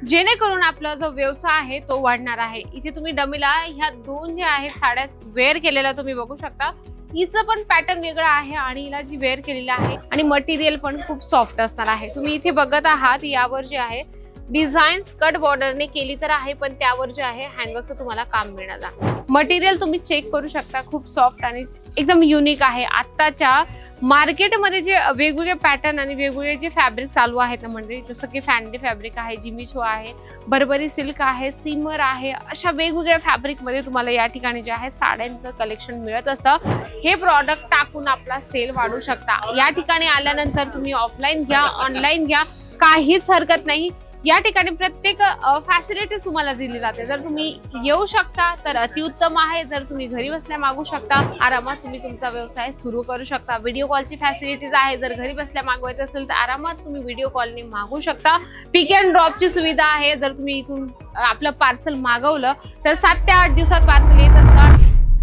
जेणेकरून आपला जो व्यवसाय आहे तो वाढणार आहे। इथे तुम्ही डमीला ह्या दोन जे आहेत साड्या वेअर केलेल्या तुम्ही बघू शकता। हिचं पण पॅटर्न वेगळा आहे आणि हिला जी वेअर केलेला आहे आणि मटेरियल पण खूप सॉफ्ट असणार आहे। तुम्ही इथे बघत आहात यावर जे आहे डिझाईन कट बॉर्डरने केली तर आहे, पण त्यावर जे आहे हँडवर्कचं तुम्हाला काम मिळणार आहे। मटेरियल तुम्ही चेक करू शकता, खूप सॉफ्ट आणि एकदम युनिक आहे। आत्ताच्या मार्केटमध्ये जे वेगवेगळे पॅटर्न आणि वेगवेगळे जे फॅब्रिक चालू आहेत ना म्हणजे जसं की फॅन्डी फॅब्रिक आहे, जिमिचो आहे, बर्बरी सिल्क आहे, सिमर आहे, अशा वेगवेगळ्या फॅब्रिकमध्ये तुम्हाला या ठिकाणी जे आहे साड्यांचं कलेक्शन मिळत असतं। हे प्रॉडक्ट टाकून आपला सेल वाढवू शकता। या ठिकाणी आल्यानंतर तुम्ही ऑफलाईन घ्या, ऑनलाईन घ्या, काहीच हरकत नाही। या ठिकाणी प्रत्येक फॅसिलिटीज तुम्हाला दिली जाते। जर तुम्ही येऊ शकता तर अतिउत्तम आहे, जर तुम्ही घरी बसल्या मागू शकता आरामात तुम्ही तुमचा व्यवसाय सुरू करू शकता। व्हिडिओ कॉलची फॅसिलिटीज आहे, जर घरी बसल्या मागवायचं असेल तर आरामात तुम्ही व्हिडिओ कॉलने मागू शकता। पिक अँड ड्रॉपची सुविधा आहे, जर तुम्ही इथून आपलं पार्सल मागवलं तर 7 ते 8 दिवसात पार्सल येत असतं।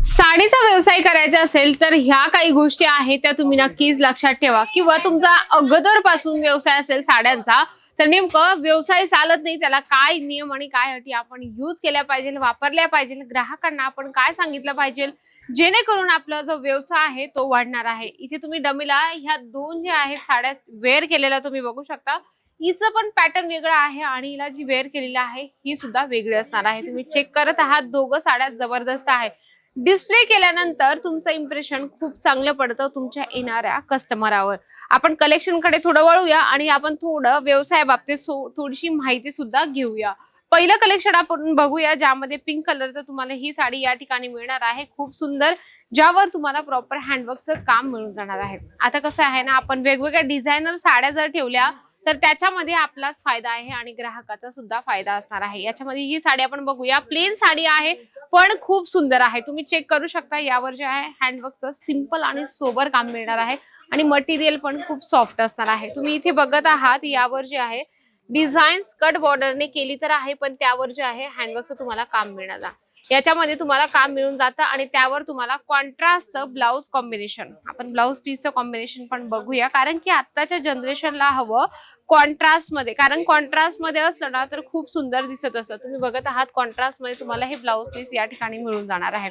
साडीचा व्यवसाय करायचा असेल तर ह्या काही गोष्टी आहेत त्या तुम्ही नक्कीच लक्षात ठेवा, किंवा तुमचा अगोदर पासून व्यवसाय असेल साड्यांचा तर नेमकं व्यवसाय चालत नाही त्याला काय नियम आणि काय अटी आपण यूज केल्या पाहिजे, वापरल्या पाहिजे, ग्राहकांना आपण काय सांगितलं पाहिजे जेणेकरून आपला जो व्यवसाय आहे तो वाढणार आहे। इथे तुम्ही डमीला ह्या दोन जे आहेत साड्या वेअर केलेल्या तुम्ही बघू शकता। हिचं पण पॅटर्न वेगळा आहे आणि हिला जी वेअर केलेली आहे ही सुद्धा वेगळी असणार आहे। तुम्ही चेक करत आहात, दोघं साड्या जबरदस्त आहे। डिस्प्ले केल्यानंतर तुमचं इम्प्रेशन खूप चांगलं पडतं तुमच्या येणाऱ्या कस्टमरावर। आपण कलेक्शन कडे थोडं वळूया आणि आपण थोडं व्यवसाया बाबतीत थोडीशी माहिती सुद्धा घेऊया। पहिलं कलेक्शन आपण बघूया ज्यामध्ये पिंक कलरचं तुम्हाला ही साडी या ठिकाणी मिळणार आहे, खूप सुंदर, ज्यावर तुम्हाला प्रॉपर हँडवर्कचं काम मिळून जाणार आहे। आता कसं आहे ना, आपण वेगवेगळ्या डिझायनर साड्या जर ठेवल्या तर त्याच्यामध्ये आपलाच फायदा आहे आणि ग्राहकाचा सुद्धा फायदा असणार आहे। याच्यामध्ये ही साडी आपण बघूया, प्लेन साडी आहे पण खूप सुंदर आहे। तुम्ही चेक करू शकता यावर जे आहे हँडवर्कचं सिंपल आणि सोबर काम मिळणार आहे आणि मटेरियल पण खूप सॉफ्ट असणार आहे। तुम्ही इथे बघत आहात यावर जे आहे डिझाईन कट बॉर्डरने केली तर आहे, पण त्यावर जे आहे हँडवर्कचं तुम्हाला काम मिळणार आहे। याच्यामध्ये तुम्हाला काम मिळून जातं आणि त्यावर तुम्हाला कॉन्ट्रास्टचं ब्लाउज कॉम्बिनेशन, आपण ब्लाउज पीसचं कॉम्बिनेशन पण बघूया, कारण की आत्ताच्या जनरेशनला हवं कॉन्ट्रास्ट मध्ये, कारण कॉन्ट्रास्ट मध्ये असलं ना तर खूप सुंदर दिसत असतं। तुम्ही बघत आहात कॉन्ट्रास्ट मध्ये तुम्हाला हे ब्लाउज पीस या ठिकाणी मिळून जाणार आहे।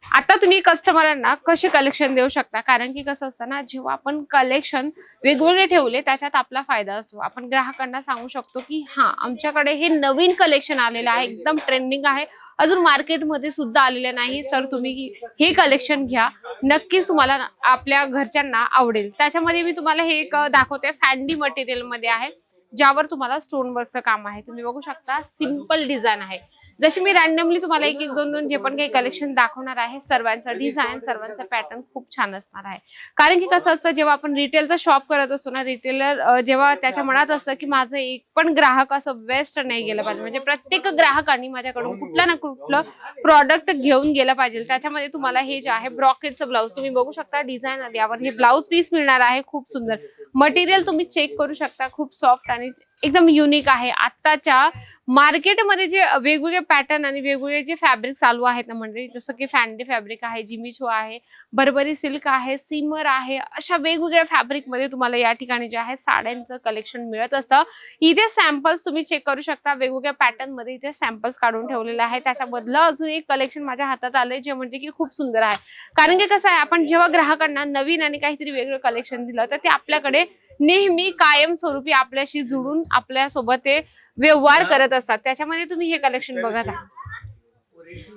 आता तुम्ही कस्टमरांना कसे कलेक्शन देऊ शकता, कारण की कसं असतं ना, जेव्हा आपण कलेक्शन वेगवेगळे ठेवले त्याच्यात आपला फायदा असतो। आपण ग्राहकांना सांगू शकतो की हा आमच्याकडे हे नवीन कलेक्शन आलेलं आहे, एकदम ट्रेंडिंग आहे, अजून मार्केटमध्ये सुद्धा आलेले नाही सर, तुम्ही हे कलेक्शन घ्या, नक्कीच तुम्हाला आपल्या घरच्यांना आवडेल। त्याच्यामध्ये मी तुम्हाला हे एक दाखवते, फॅन्डी मटेरियल मध्ये आहे, ज्यावर तुम्हाला स्टोन वर्कचं काम आहे। तुम्ही बघू शकता सिंपल डिझाईन आहे। जशी मी रॅन्डमली तुम्हाला एक एक दोन दोन जे पण काही कलेक्शन दाखवणार आहे, सर्वांचं डिझाईन सर्वांचं पॅटर्न खूप छान असणार आहे। कारण की कसं असतं, जेव्हा आपण रिटेलचा शॉप करत असतो ना, रिटेलर जेव्हा त्याच्या मनात असतं की माझं एक पण ग्राहक असं वेस्ट नाही गेलं पाहिजे, म्हणजे प्रत्येक ग्राहकांनी माझ्याकडून कुठलं ना कुठलं प्रॉडक्ट घेऊन गेलं पाहिजे। त्याच्यामध्ये तुम्हाला हे जे आहे ब्रॉकेटचं ब्लाउज तुम्ही बघू शकता, डिझाईन यावर हे ब्लाउज पीस मिळणार आहे, खूप सुंदर मटेरियल तुम्ही चेक करू शकता, खूप सॉफ्ट आणि एकदम युनिक आहे। आत्ताच्या मार्केटमध्ये जे वेगवेगळे पॅटर्न आणि वेगवेगळे जे फॅब्रिक चालू आहेत ना म्हणजे जसं की फॅन्डी फॅब्रिक आहे, जिमिचो आहे, बर्बरी सिल्क आहे, सिमर आहे, अशा वेगवेगळ्या फॅब्रिकमध्ये तुम्हाला या ठिकाणी जे आहे साड्यांचं कलेक्शन मिळत असतं। इथे सॅम्पल्स तुम्ही चेक करू शकता, वेगवेगळ्या पॅटर्न मध्ये इथे सॅम्पल्स काढून ठेवलेले आहे। त्याच्याबदलं अजून एक कलेक्शन माझ्या हातात आलंय जे म्हणजे की खूप सुंदर आहे, कारण की कसं आहे, आपण जेव्हा ग्राहकांना नवीन आणि काहीतरी वेगळं कलेक्शन दिलं तर ते आपल्याकडे नेहमी कायमस्वरूपी आपल्याशी जुळून आपल्या सोबत ते व्यवहार करत असतात। त्याच्यामध्ये तुम्ही हे कलेक्शन बघत आहात,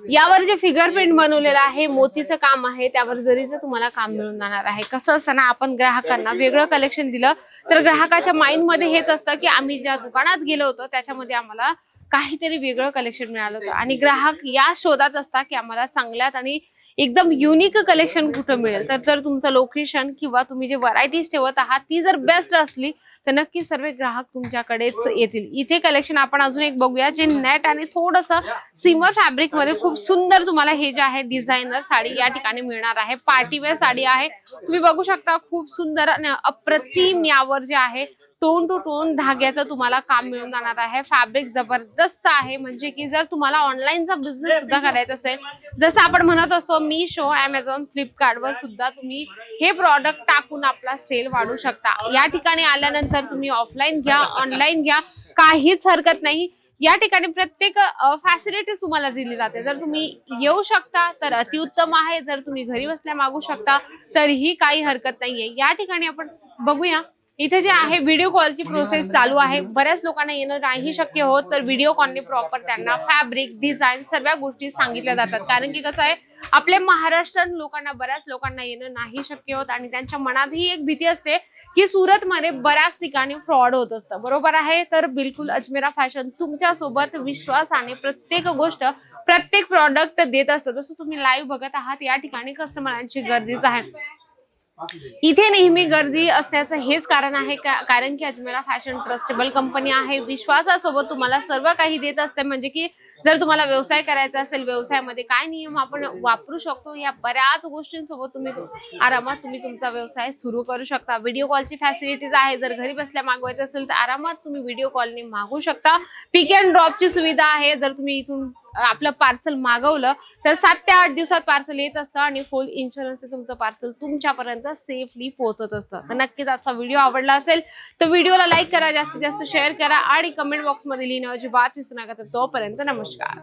यावर जे फिगर प्रिंट बनवलेलं आहे, मोतीचं काम आहे, त्यावर जरीचं तुम्हाला काम मिळून जाणार आहे। कसं असतं ना, आपण ग्राहकांना वेगळं कलेक्शन दिलं तर ग्राहकाच्या माइंड मध्ये हेच असतं की आम्ही ज्या दुकानात गेलो होतो त्याच्यामध्ये आम्हाला काहीतरी वेगळं कलेक्शन मिळालं होतं आणि ग्राहक या शोधात असतात की आम्हाला चांगल्यात आणि एकदम युनिक कलेक्शन कुठं मिळेल। तर जर तुमचं लोकेशन किंवा तुम्ही जे व्हरायटीज ठेवत आहात ती जर बेस्ट असली तर नक्की सर्व ग्राहक तुमच्याकडेच येतील। इथे कलेक्शन आपण अजून एक बघूया, जे नेट आणि थोडंसं सिमर फॅब्रिक मध्ये खूप सुंदर तुम्हाला हे जे आहे डिझायनर साडी या ठिकाणी मिळणार आहे। पार्टीवेअर साडी आहे, तुम्ही बघू शकता, खूप सुंदर आणि अप्रतिम यावर जे आहे टोन टू टोन धाग्याचं तुम्हाला काम मिळून जाणार आहे। फॅब्रिक जबरदस्त आहे, म्हणजे की जर तुम्हाला ऑनलाईनचा बिझनेस सुद्धा करायचा असेल, जसं आपण म्हणत असतो मीशो, अमेझॉन, फ्लिपकार्ट वर सुद्धा तुम्ही हे प्रॉडक्ट टाकून आपला सेल वाढवू शकता। या ठिकाणी आल्यानंतर तुम्ही ऑफलाईन घ्या, ऑनलाईन घ्या, काहीच हरकत नाही. या ठिकाणी प्रत्येक फॅसिलिटीज तुम्हाला दिली जाते. जर तुम्ही येऊ शकता तर अतिउत्तम आहे. जर तुम्ही घरी बसल्या मागू शकता तरीही काही हरकत नाहीये. या ठिकाणी आपण बघूया, इथे जे आहे व्हिडिओ कॉलची प्रोसेस चालू आहे. बऱ्याच लोकांना येणं नाही शक्य होत, तर व्हिडिओ कॉलने प्रॉपर त्यांना फॅब्रिक, डिझाईन सर्व गोष्टी सांगितल्या जातात. कारण की कसं आहे, आपल्या महाराष्ट्रीयन लोकांना, बऱ्याच लोकांना येणं नाही शक्य होत आणि त्यांच्या मनात ही एक भीती असते की सुरतमध्ये बऱ्याच ठिकाणी फ्रॉड होत असतं. बरोबर आहे. तर बिलकुल अजमेरा फॅशन तुमच्या सोबत विश्वासाने प्रत्येक गोष्ट, प्रत्येक प्रॉडक्ट देत असतं. जसं तुम्ही लाईव्ह बघत आहात, या ठिकाणी कस्टमरांची गर्दीच आहे. इथे नेहमी गर्दी असण्याचं हेच कारण आहे, कारण की अजमेरा फॅशन ट्रस्टेबल कंपनी आहे. विश्वासासोबत तुम्हाला सर्व काही देत असते. म्हणजे की जर तुम्हाला व्यवसाय करायचा असेल, व्यवसायामध्ये काय नियम आपण वापरू शकतो, या बऱ्याच गोष्टींसोबत तुम्ही आरामात तुमचा व्यवसाय सुरू करू शकता. व्हिडिओ कॉलची फॅसिलिटीज आहे. जर घरी बसल्या मागवायचं असेल तर आरामात तुम्ही व्हिडिओ कॉलने मागवू शकता. पिक अँड ड्रॉपची सुविधा आहे. जर तुम्ही इथून आपलं पार्सल मागवलं तर 7 ते 8 दिवसात पार्सल येत असतं आणि फुल इन्शुरन्स तुमचं पार्सल तुमच्यापर्यंत सेफली पोहोचत असतं. तर नक्कीच आजचा व्हिडिओ आवडला असेल तर व्हिडिओला लाईक करा, जास्तीत जास्त शेअर करा आणि कमेंट बॉक्समध्ये लिहिणं अजिबात विसरू नका. तर तोपर्यंत नमस्कार.